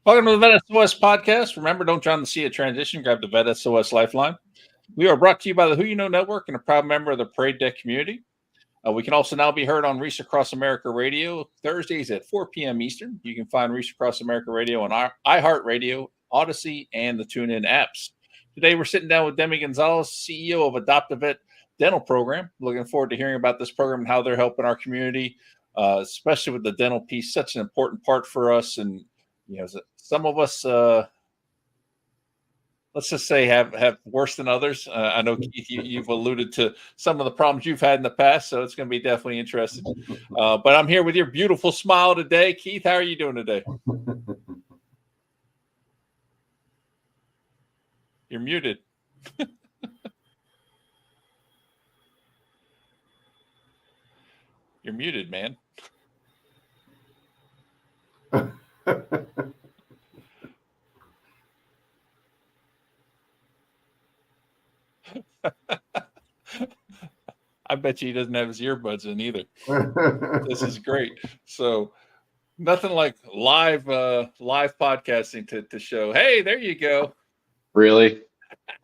Welcome to the Vet SOS podcast. Remember, don't drown the sea of transition. Grab the Vet SOS Lifeline. We are brought to you by the Who You Know Network and a proud member of the Parade Deck community. We can also now be heard on Reach Across America Radio Thursdays at 4 p.m. Eastern. You can find Reach Across America Radio on iHeartRadio, Odyssey, and the TuneIn apps. Today, we're sitting down with Deme Gonzalez, CEO of Adopt-A-Vet Dental Program. Looking forward to hearing about this program and how they're helping our community, especially with the dental piece, such an important part for us. And some of us, let's just say, have worse than others. I know, Keith, you've alluded to some of the problems you've had in the past, so it's going to be definitely interesting. But I'm here with your beautiful smile today. Keith, how are you doing today? You're muted. You're muted, man. I bet you he doesn't have his earbuds in either. This is great. So nothing like live podcasting to show, hey, there you go. Really?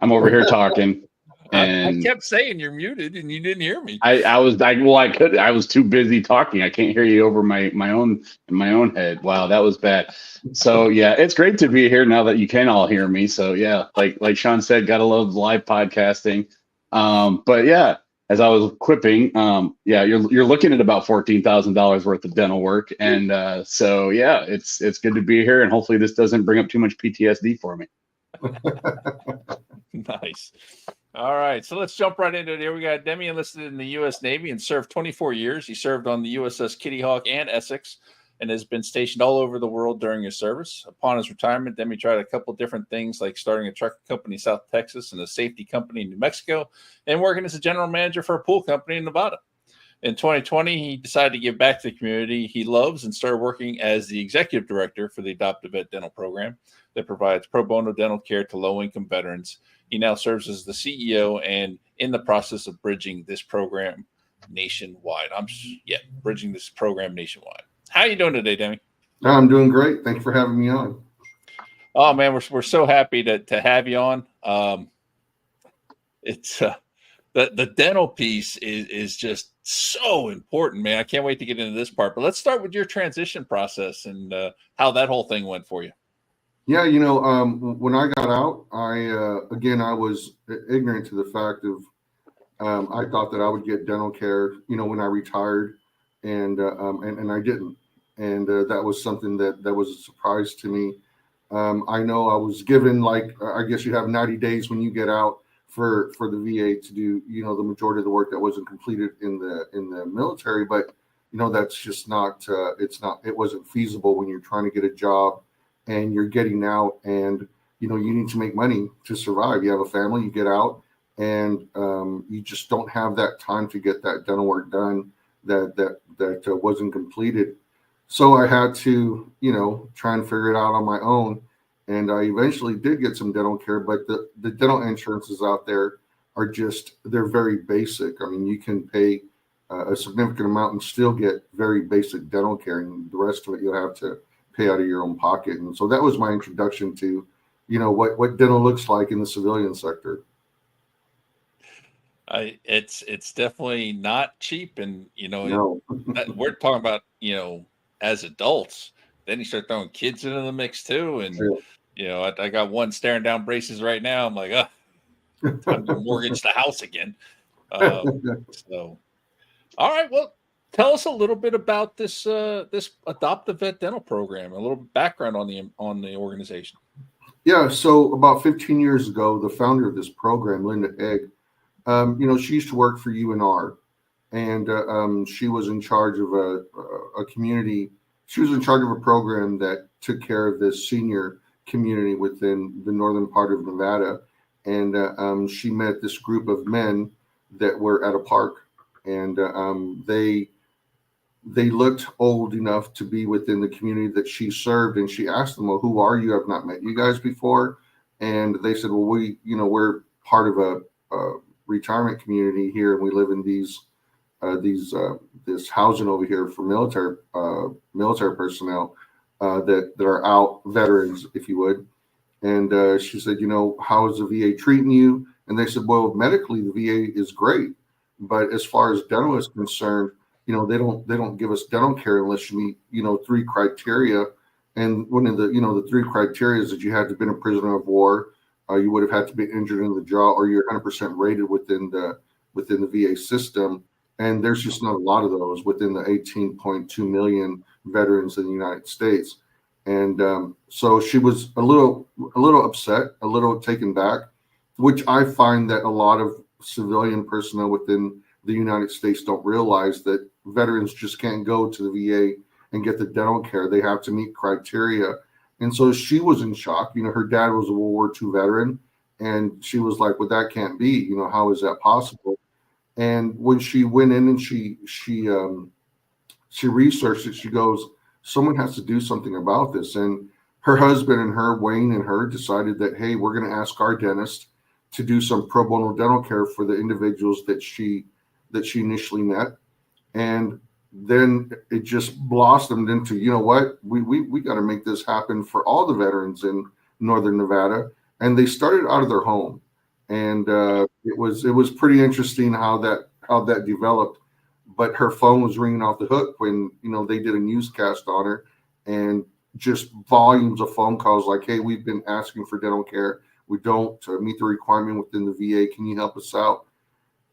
I'm over here talking. And I kept saying you're muted and you didn't hear me. I was too busy talking. I can't hear you over my own head. Wow, that was bad. So yeah, it's great to be here now that you can all hear me. So yeah, like Sean said, gotta love live podcasting. But yeah, as I was quipping, you're looking at about $14,000 worth of dental work, and so yeah, it's good to be here, and hopefully this doesn't bring up too much PTSD for me. Nice. All right, so let's jump right into it here. We got Deme enlisted in the U.S. Navy and served 24 years. He served on the U.S.S. Kitty Hawk and Essex and has been stationed all over the world during his service. Upon his retirement, Deme tried a couple different things, like starting a truck company in South Texas and a safety company in New Mexico, and working as a general manager for a pool company in Nevada. In 2020, he decided to give back to the community he loves and started working as the executive director for the Adopt-A-Vet Dental Program that provides pro bono dental care to low-income veterans. He now serves as the CEO and in the process of bridging this program nationwide. Bridging this program nationwide. How are you doing today, Deme? I'm doing great. Thank you for having me on. Oh man, we're so happy to have you on. It's the dental piece is just so important, man. I can't wait to get into this part. But let's start with your transition process and how that whole thing went for you. Yeah, when I got out, I was ignorant to the fact of I thought that I would get dental care, when I retired, and I didn't, and that was something that was a surprise to me. I know I was given, I guess you have 90 days when you get out for the VA to do the majority of the work that wasn't completed in the military, but that's just not it wasn't feasible when you're trying to get a job and you're getting out, and you need to make money to survive. You have a family, you get out, and you just don't have that time to get that dental work done that wasn't completed. So I had to try and figure it out on my own, and I eventually did get some dental care. But the dental insurances out there they're very basic. I mean, you can pay a significant amount and still get very basic dental care, and the rest of it you'll have to pay out of your own pocket. And so that was my introduction to, what dental looks like in the civilian sector. It's definitely not cheap, and No. we're talking about as adults. Then you start throwing kids into the mix too, and I got one staring down braces right now. I'm like, time to mortgage the house again. So, all right, well, tell us a little bit about this Adopt-A-Vet Dental Program, a little background on the organization. Yeah, so about 15 years ago, the founder of this program, Linda Egg, she used to work for UNR, and she was in charge of a community. She was in charge of a program that took care of this senior community within the northern part of Nevada, and she met this group of men that were at a park, and they looked old enough to be within the community that she served. And she asked them, well, who are you? I've not met you guys before. And they said, well, we're part of a retirement community here, and we live in this housing over here for military personnel. that are out, veterans, if you would. And she said, how is the VA treating you? And they said, well, medically the VA is great, but as far as dental is concerned, they don't give us dental care unless you meet 3 criteria. And one of the 3 criteria is that you had to have been a prisoner of war, you would have had to be injured in the jaw, or you're 100% rated within the VA system. And there's just not a lot of those within the 18.2 million veterans in the United States. And so she was a little upset, a little taken back, which I find that a lot of civilian personnel within the United States don't realize, that veterans just can't go to the VA and get the dental care. They have to meet criteria. And so she was in shock. Her dad was a World War II veteran, and she was like, well, that can't be. How is that possible? And when she went in and she researched it, she goes, someone has to do something about this. And her husband and her, Wayne and her, decided that, hey, we're going to ask our dentist to do some pro bono dental care for the individuals that she initially met. And then it just blossomed into, what, we got to make this happen for all the veterans in Northern Nevada. And they started out of their home. And it was pretty interesting how that developed. But her phone was ringing off the hook when they did a newscast on her, and just volumes of phone calls like, hey, we've been asking for dental care. We don't meet the requirement within the VA. Can you help us out?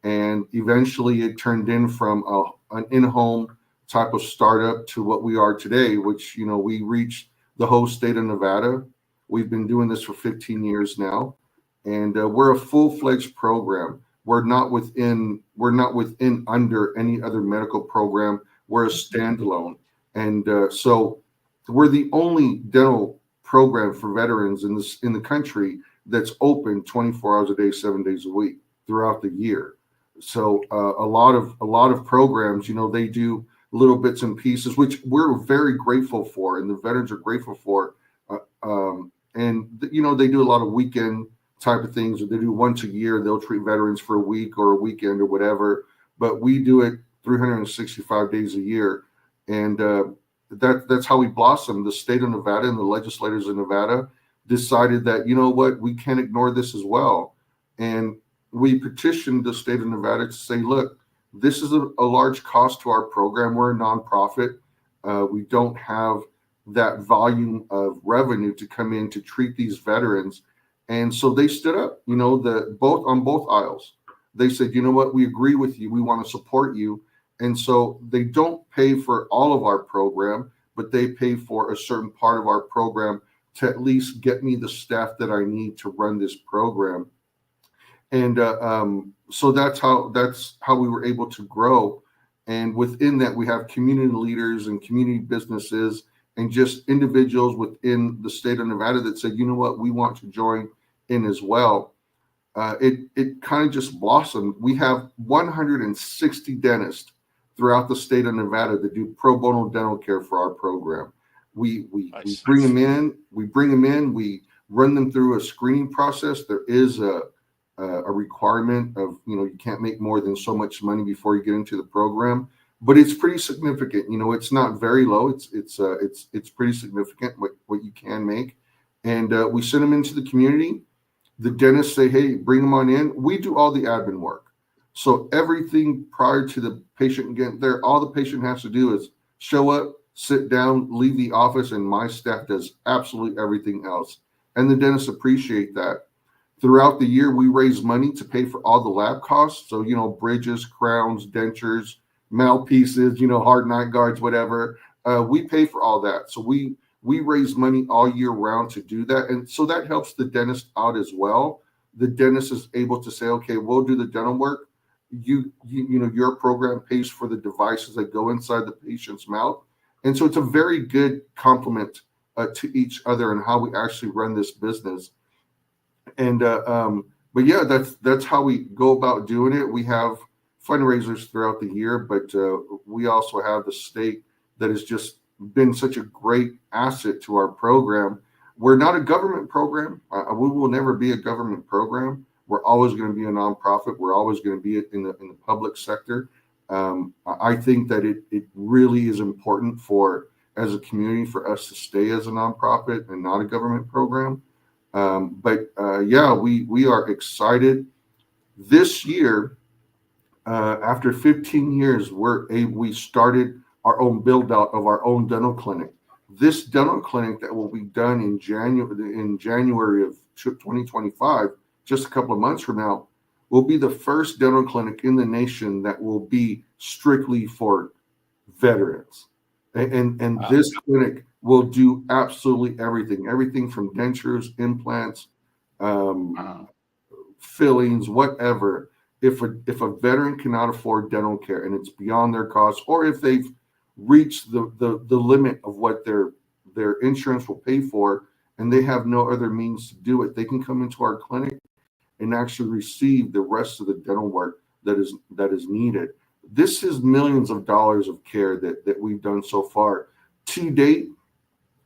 And eventually it turned in from an in-home type of startup to what we are today, which, we reached the whole state of Nevada. We've been doing this for 15 years now, and we're a full-fledged program. We're not within under any other medical program. We're a standalone. And so we're the only dental program for veterans in the country that's open 24 hours a day, 7 days a week throughout the year. So a lot of programs, they do little bits and pieces, which we're very grateful for, and the veterans are grateful for. And they do a lot of weekend type of things, or they do once a year. They'll treat veterans for a week or a weekend or whatever, but we do it 365 days a year. And that's how we blossomed. The state of Nevada and the legislators in Nevada decided that, what, we can't ignore this as well. And we petitioned the state of Nevada to say, look, this is a large cost to our program. We're a nonprofit. We don't have that volume of revenue to come in to treat these veterans. And so they stood up, on both aisles. They said, what, we agree with you. We want to support you. And so they don't pay for all of our program, but they pay for a certain part of our program to at least get me the staff that I need to run this program. And so that's how we were able to grow. And within that, we have community leaders and community businesses and just individuals within the state of Nevada that said, what, we want to join in as well. It kind of just blossomed. We have 160 dentists throughout the state of Nevada that do pro bono dental care for our program. We bring them in. We run them through a screening process. There is a requirement of, you can't make more than so much money before you get into the program, but it's pretty significant. It's not very low. It's pretty significant what you can make. And we send them into the community. The dentists say, hey, bring them on in. We do all the admin work. So everything prior to the patient getting there, all the patient has to do is show up, sit down, leave the office, and my staff does absolutely everything else. And the dentists appreciate that. Throughout the year, we raise money to pay for all the lab costs. So, bridges, crowns, dentures, mouthpieces, hard night guards, whatever. We pay for all that. So we raise money all year round to do that. And so that helps the dentist out as well. The dentist is able to say, okay, we'll do the dental work. Your program pays for the devices that go inside the patient's mouth. And so it's a very good complement to each other and how we actually run this business. And but yeah, that's how we go about doing it. We have fundraisers throughout the year, but we also have the state that has just been such a great asset to our program. We're not a government program. We will never be a government program. We're always going to be a nonprofit. We're always going to be in the public sector. I think that it really is important for as a community for us to stay as a nonprofit and not a government program. Yeah, we are excited. This year, after 15 years, we started our own build out of our own dental clinic. This dental clinic that will be done in January of 2025, just a couple of months from now, will be the first dental clinic in the nation that will be strictly for veterans. And Wow. this clinic will do absolutely everything from dentures, implants, Wow. fillings, whatever. If a veteran cannot afford dental care and it's beyond their cost, or if they've reached the limit of what their insurance will pay for and they have no other means to do it, they can come into our clinic and actually receive the rest of the dental work that is needed. This is millions of dollars of care that we've done so far. To date,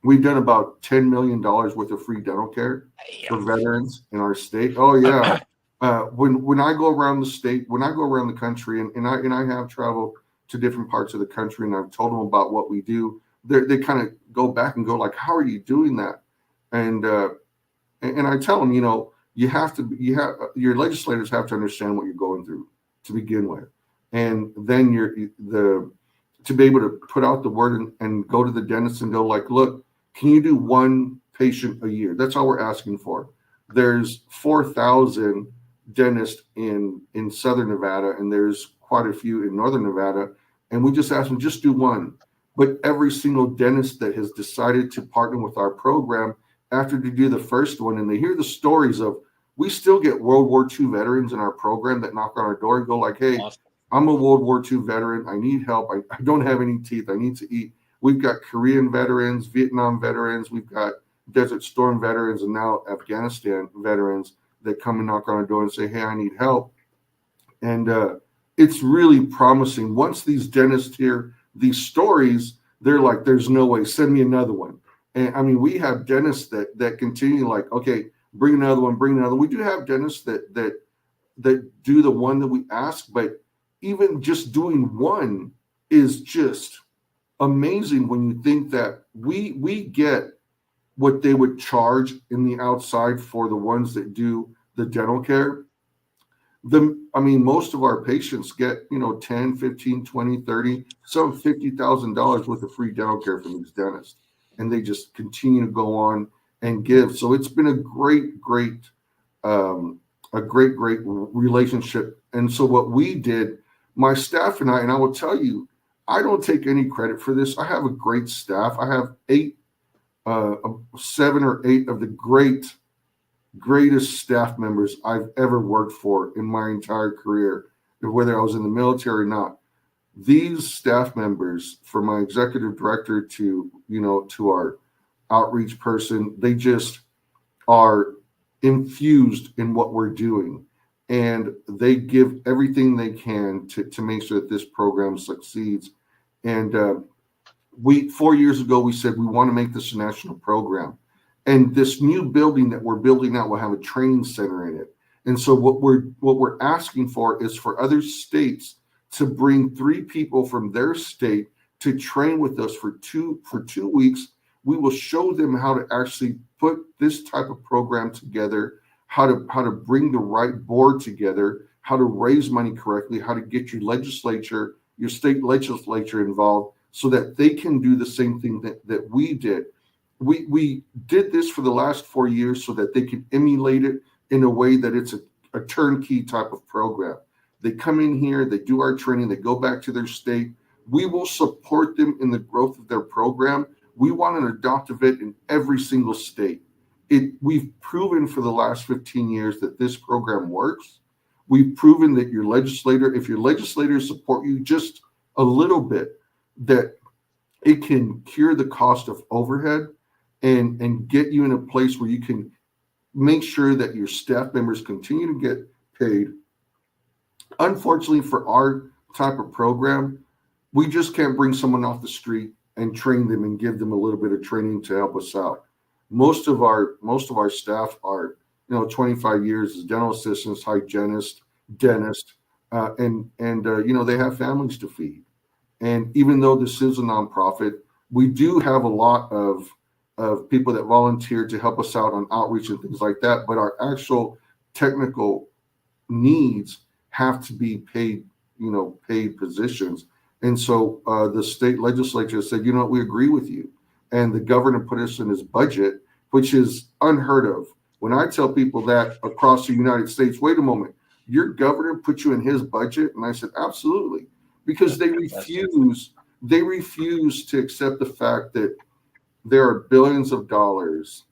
we've done about $10 million worth of free dental care for veterans in our state. Oh yeah. When I go around the state, when I go around the country, and I have traveled to different parts of the country, and I've told them about what we do, they kind of go back and go like, "How are you doing that?" And I tell them, your legislators have to understand what you're going through to begin with, and then to be able to put out the word and go to the dentist and go like, "Look, can you do one patient a year?" That's all we're asking for. There's 4,000 dentists in Southern Nevada, and there's quite a few in Northern Nevada, and we just ask them, just do one. But every single dentist that has decided to partner with our program, after they do the first one and they hear the stories of, we still get World War II veterans in our program that knock on our door and go like, "Hey, Awesome. I'm a World War II veteran. I need help. I don't have any teeth. I need to eat." We've got Korean veterans, Vietnam veterans, we've got Desert Storm veterans, and now Afghanistan veterans that come and knock on our door and say, "Hey, I need help." And it's really promising. Once these dentists hear these stories, they're like, "There's no way, send me another one." And I mean, we have dentists that continue like, "Okay, bring another one, bring another one." We do have dentists that do the one that we ask, but even just doing one is just amazing when you think that we get what they would charge in the outside for the ones that do the dental care. Most of our patients get, 10, 15, 20, 30, some $50,000 worth of free dental care from these dentists. And they just continue to go on and give. So it's been a great relationship. And so what we did, my staff and I will tell you, I don't take any credit for this. I have a great staff. I have 7 or 8 of the greatest staff members I've ever worked for in my entire career, whether I was in the military or not. These staff members, from my executive director to our outreach person, they just are infused in what we're doing, and they give everything they can to make sure that this program succeeds. And 4 years ago, we said we want to make this a national program. And this new building that we're building out will have a training center in it. And so what we're asking for is for other states to bring 3 people from their state to train with us for 2 weeks. We will show them how to actually put this type of program together, how to bring the right board together, how to raise money correctly, how to get your state legislature involved so that they can do the same thing that we did. We did this for the last 4 years so that they can emulate it in a way that it's a turnkey type of program. They come in here, they do our training, they go back to their state. We will support them in the growth of their program. We want an adoptive vet in every single state. We've proven for the last 15 years that this program works. We've proven that if your legislators support you just a little bit, that it can cure the cost of overhead and get you in a place where you can make sure that your staff members continue to get paid. Unfortunately, for our type of program, we just can't bring someone off the street and train them and give them a little bit of training to help us out. Most of our staff are 25 years as dental assistants, hygienists, dentists, and they have families to feed. And even though this is a nonprofit, we do have a lot of people that volunteer to help us out on outreach and things like that, but our actual technical needs have to be paid, paid positions. And so the state legislature said, we agree with you. And the governor put us in his budget, which is unheard of. When I tell people that across the United States, wait a moment, your governor put you in his budget? And I said, absolutely, because they refuse to accept the fact that there are billions of dollars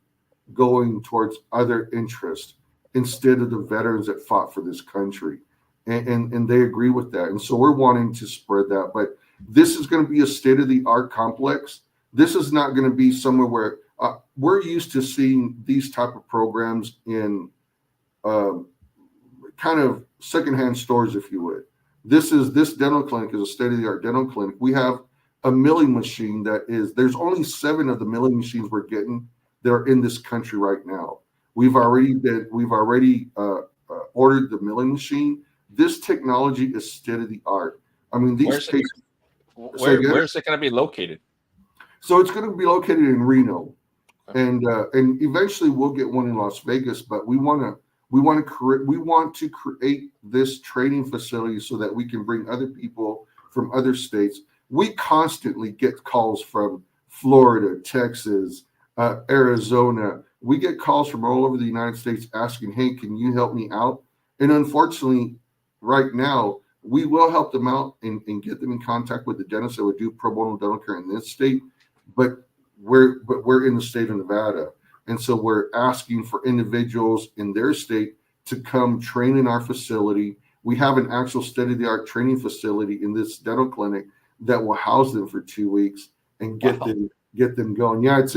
going towards other interests instead of the veterans that fought for this country. And they agree with that. And so we're wanting to spread that. But this is going to be a state-of-the-art complex. This is not going to be somewhere where we're used to seeing these type of programs in kind of secondhand stores, if you would. This dental clinic is a state-of-the-art dental clinic. We have a milling machine there's only 7 of the milling machines we're getting that are in this country right now. We've already ordered the milling machine. This technology is state-of-the-art. I mean, where's it going to be located? So it's going to be located in Reno, and eventually we'll get one in Las Vegas. But we want to create this training facility so that we can bring other people from other states. We constantly get calls from Florida, Texas, Arizona. We get calls from all over the United States asking, "Hey, can you help me out?" And unfortunately, right now, we will help them out and get them in contact with the dentist that would do pro bono dental care in this state. But we're in the state of Nevada. And so we're asking for individuals in their state to come train in our facility. We have an actual state-of-the-art training facility in this dental clinic that will house them for 2 weeks and get them going. Yeah, it's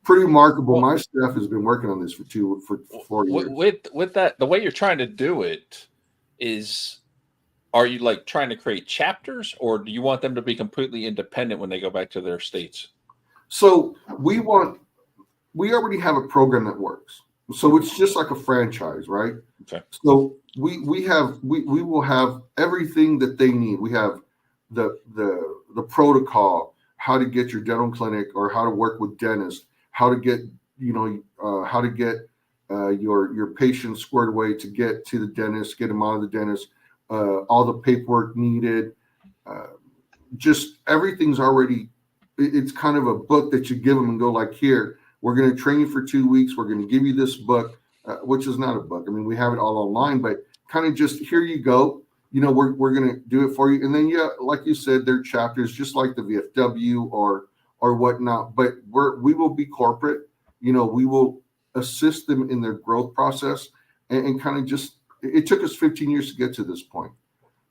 pretty remarkable. My staff has been working on this for 4 years. With that, the way you're trying to do it is, are you like trying to create chapters, or do you want them to be completely independent when they go back to their states? So we already have a program that works. So it's just like a franchise, right? Okay. So we will have everything that they need. We have the protocol, how to get your dental clinic or how to work with dentists, how to get your patients squared away to get to the dentist, get them out of the dentist, all the paperwork needed, just everything's already. It's kind of a book that you give them and go like, here, we're going to train you for 2 weeks. We're going to give you this book, which is not a book. I mean, we have it all online, but kind of just here you go. We're going to do it for you. And then, yeah, like you said, they're chapters just like the VFW or whatnot. But we will be corporate. We will assist them in their growth process and kind of just. It took us 15 years to get to this point,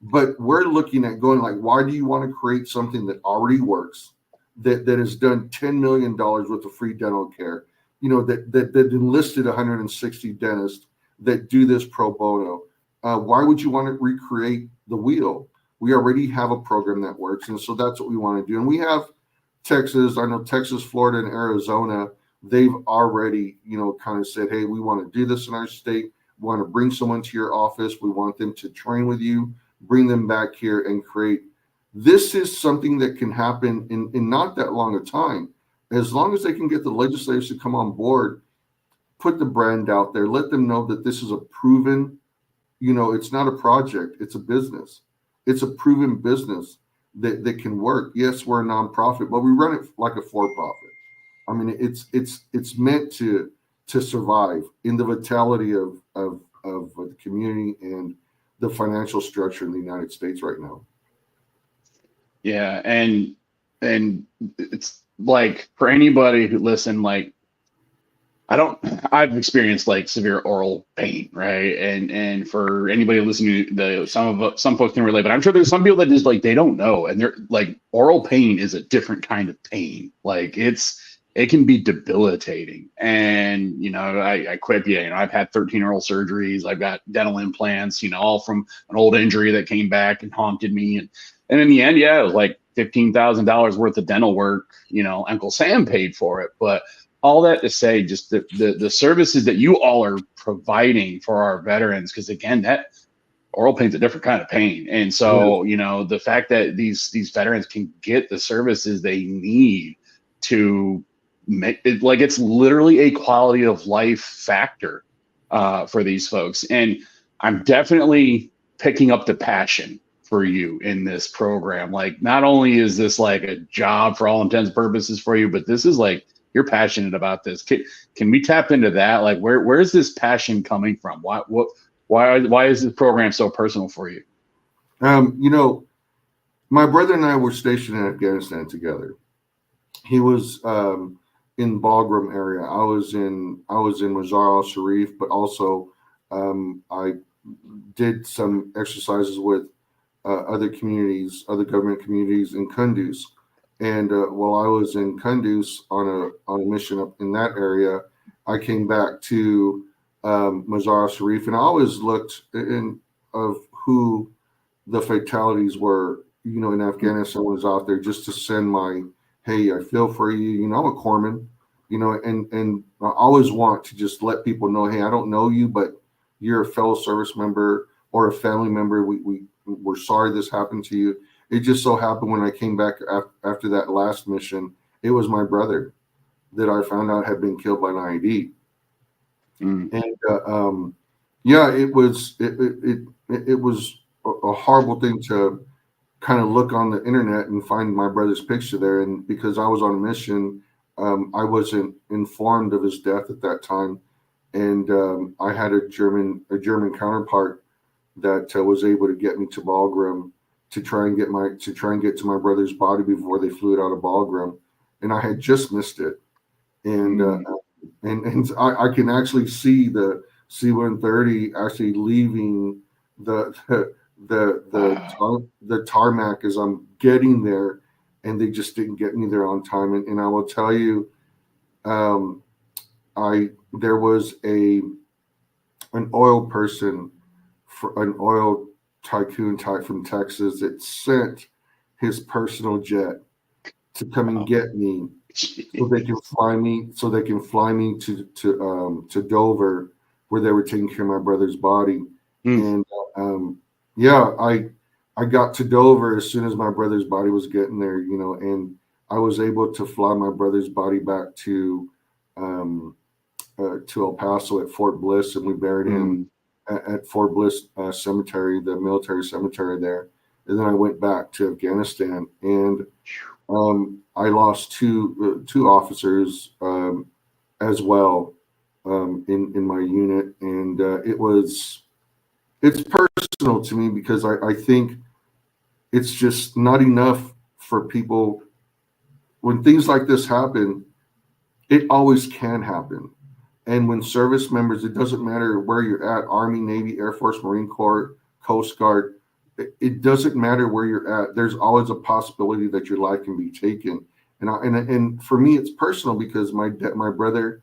but we're looking at going like, why do you want to create something that already works? That has done $10 million worth of free dental care, that enlisted 160 dentists that do this pro bono. Why would you want to recreate the wheel? We already have a program that works. And so that's what we want to do. And we have Texas, Florida, and Arizona. They've already, kind of said, hey, we want to do this in our state. We want to bring someone to your office. We want them to train with you, bring them back here and create. This is something that can happen in not that long a time. As long as they can get the legislators to come on board, put the brand out there, let them know that this is a proven, it's not a project, it's a business. It's a proven business that can work. Yes, we're a nonprofit, but we run it like a for-profit. I mean, it's meant to survive in the vitality of the community and the financial structure in the United States right now. Yeah, and it's like for anybody who listen, like I've experienced like severe oral pain, right? And for anybody listening, some folks can relate, but I'm sure there's some people that just like they don't know, and they're like oral pain is a different kind of pain. Like it can be debilitating, and I quit. I've had 13 oral surgeries. I've got dental implants, all from an old injury that came back and haunted me, and in the end, yeah, it was like $15,000 worth of dental work. Uncle Sam paid for it. But all that to say, just the services that you all are providing for our veterans, because again, that oral pain is a different kind of pain. And so, the fact that these veterans can get the services they need to make it like it's literally a quality of life factor for these folks. And I'm definitely picking up the passion for you in this program. Like, not only is this like a job for all intents and purposes for you, but this is like you're passionate about this. Can we tap into that? Like, where is this passion coming from? Why is this program so personal for you? You know, my brother and I were stationed in Afghanistan together. He was in Bagram area. I was in Mazar al-Sharif, but also I did some exercises with other communities, other government communities in Kunduz. And while I was in Kunduz on a mission up in that area, I came back to Mazar al-Sharif, and I always looked in of who the fatalities were, you know, in Afghanistan was out there just to send my, hey, I feel for you. You know, I'm a corpsman, you know, and I always want to just let people know, hey, I don't know you, but you're a fellow service member or a family member. We're sorry this happened to you. It just so happened when I came back after that last mission, it was my brother that I found out had been killed by an IED. And yeah, it was a horrible thing to kind of look on the internet and find my brother's picture there. And because I was on a mission, I wasn't informed of his death at that time. And I had a German counterpart that was able to get me to Bagram to try and get to my brother's body before they flew it out of Bagram, and I had just missed it. And I can actually see the C-130 actually leaving the tarmac as I'm getting there, and they just didn't get me there on time. And I will tell you, there was an oil person, an oil tycoon type from Texas that sent his personal jet to come and get me, so they can fly me to Dover, where they were taking care of my brother's body. And yeah, I got to Dover as soon as my brother's body was getting there, you know, and I was able to fly my brother's body back to El Paso at Fort Bliss, and we buried him at Fort Bliss Cemetery, the military cemetery there. And then I went back to Afghanistan, and I lost two officers as well in my unit, and it's personal to me because I think it's just not enough for people. When things like this happen, it always can happen. And when service members, it doesn't matter where you're at, Army, Navy, Air Force, Marine Corps, Coast Guard, it doesn't matter where you're at. There's always a possibility that your life can be taken. And for me, it's personal because my brother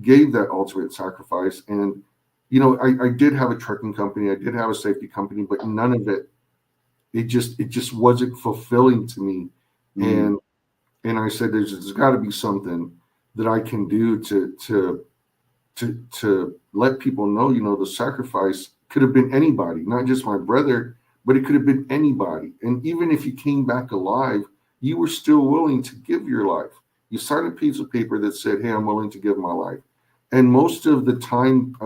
gave that ultimate sacrifice. And, you know, I did have a trucking company, I did have a safety company, but none of it just wasn't fulfilling to me. And I said, there's got to be something that I can do to let people know, you know, the sacrifice could have been anybody, not just my brother, but it could have been anybody. And even if you came back alive, you were still willing to give your life. You signed a piece of paper that said, hey, I'm willing to give my life. And most of the time,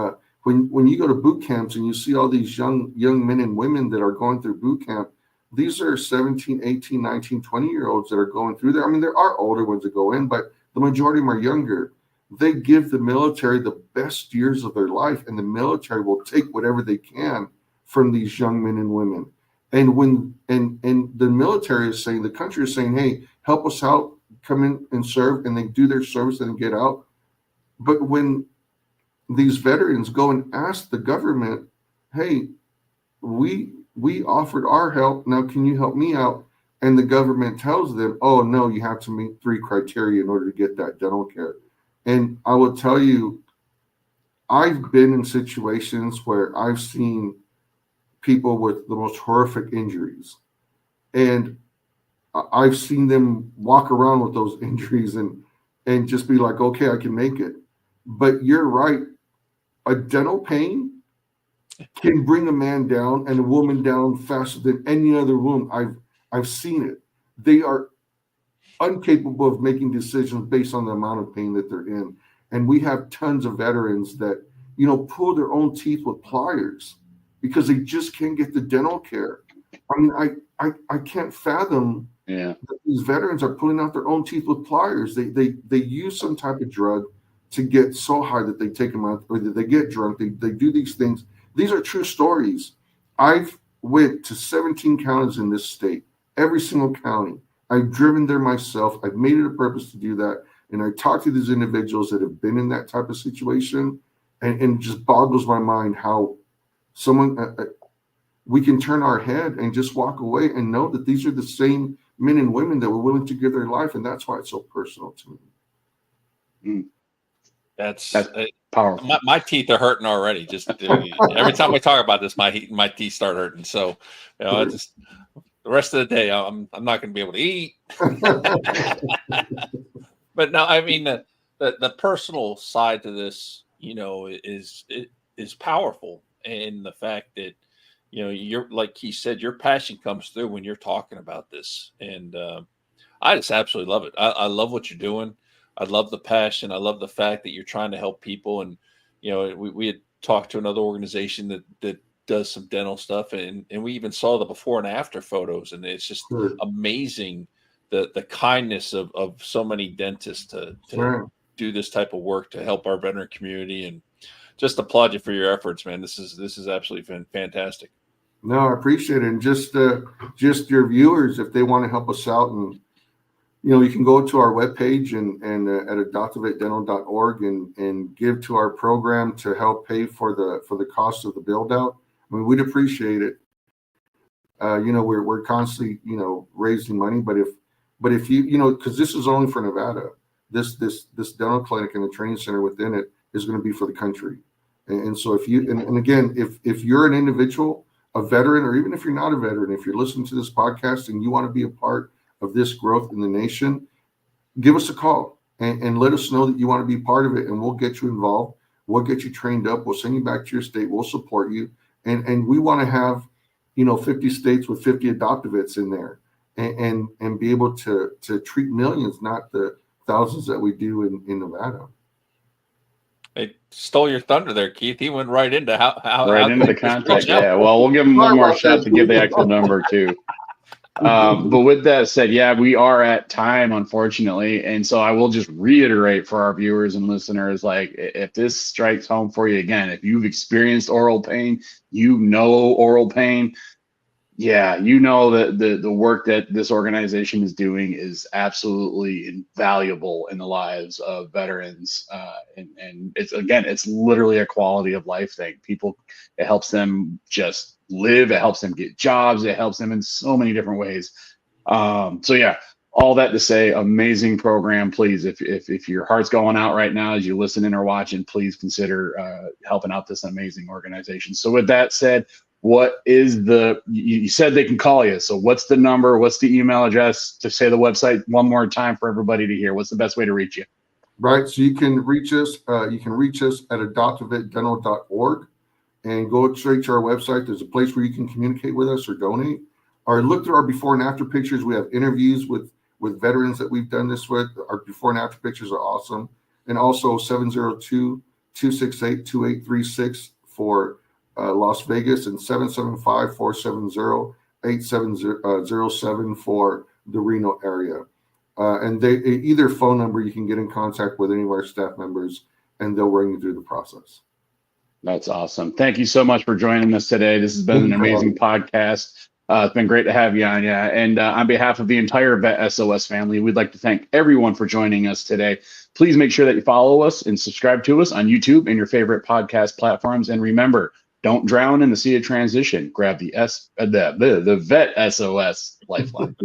when you go to boot camps and you see all these young men and women that are going through boot camp, these are 17, 18, 19, 20-year-olds that are going through there. I mean, there are older ones that go in, but the majority of them are younger. They give the military the best years of their life, and the military will take whatever they can from these young men and women. And when and the military is saying, the country is saying, hey, help us out, come in and serve, and they do their service and get out. But when these veterans go and ask the government, hey, we offered our help, now can you help me out? And the government tells them, oh no, you have to meet 3 criteria in order to get that dental care. And I will tell you, I've been in situations where I've seen people with the most horrific injuries, and I've seen them walk around with those injuries and just be like, okay, I can make it. But you're right, a dental pain can bring a man down and a woman down faster than any other wound. I've seen it. They are incapable of making decisions based on the amount of pain that they're in. And we have tons of veterans that, pull their own teeth with pliers because they just can't get the dental care. I mean, I can't fathom that these veterans are pulling out their own teeth with pliers. They use some type of drug to get so high that they take them out, or that they get drunk. They do these things. These are true stories. I've went to 17 counties in this state, every single county. I've driven there myself. I've made it a purpose to do that. And I talk to these individuals that have been in that type of situation, and it just boggles my mind how we can turn our head and just walk away and know that these are the same men and women that were willing to give their life. And that's why it's so personal to me. That's powerful. My teeth are hurting already. Just every time I talk about this, my teeth start hurting. So, just the rest of the day, I'm not going to be able to eat. But no, I mean the personal side to this, is powerful, and the fact that you're, like he said, your passion comes through when you're talking about this, and I just absolutely love it. I love what you're doing. I love the passion. I love the fact that you're trying to help people. And, we had talked to another organization that does some dental stuff, and we even saw the before and after photos. And it's just amazing the kindness of so many dentists to do this type of work to help our veteran community. And just applaud you for your efforts, man. This is absolutely fantastic. No, I appreciate it. And just your viewers, if they want to help us out, and you can go to our webpage and at adoptivatedental.org and give to our program to help pay for the cost of the build out. I mean, we'd appreciate it. We're constantly raising money, but if you because this is only for Nevada, this dental clinic and the training center within it is going to be for the country. And so if you and again, if you're an individual, a veteran, or even if you're not a veteran, if you're listening to this podcast and you want to be a part of this growth in the nation, give us a call and let us know that you want to be part of it, and we'll get you involved. We'll get you trained up. We'll send you back to your state. We'll support you. And we want to have, 50 states with 50 adoptivates in there and be able to treat millions, not the thousands that we do in Nevada. They stole your thunder there, Keith. He went right into how into the contact. Yeah. Well, we'll give him one more shot to give the actual number too. But with that said, we are at time, unfortunately. And so I will just reiterate for our viewers and listeners, like, if this strikes home for you again, if you've experienced oral pain, oral pain, that the work that this organization is doing is absolutely invaluable in the lives of veterans. And it's literally a quality of life thing. It helps them just live. It helps them get jobs. It helps them in so many different ways. All that to say, amazing program. Please, if your heart's going out right now as you're listening or watching, please consider helping out this amazing organization. So with that said, what is you said they can call you. So what's the number? What's the email address? To say the website one more time for everybody to hear. What's the best way to reach you? Right. So you can reach us. You can reach us at adoptivatedental.org and go straight to our website. There's a place where you can communicate with us or donate. Or look through our before and after pictures. We have interviews with veterans that we've done this with. Our before and after pictures are awesome. And also 702-268-2836 for Las Vegas, and 775-470-8707 for the Reno area. And either phone number, you can get in contact with any of our staff members, and they'll bring you through the process. That's awesome. Thank you so much for joining us today. This has been an amazing podcast. It's been great to have you on. Yeah. And on behalf of the entire Vet SOS family, we'd like to thank everyone for joining us today. Please make sure that you follow us and subscribe to us on YouTube and your favorite podcast platforms. And remember, don't drown in the sea of transition. Grab the Vet SOS lifeline.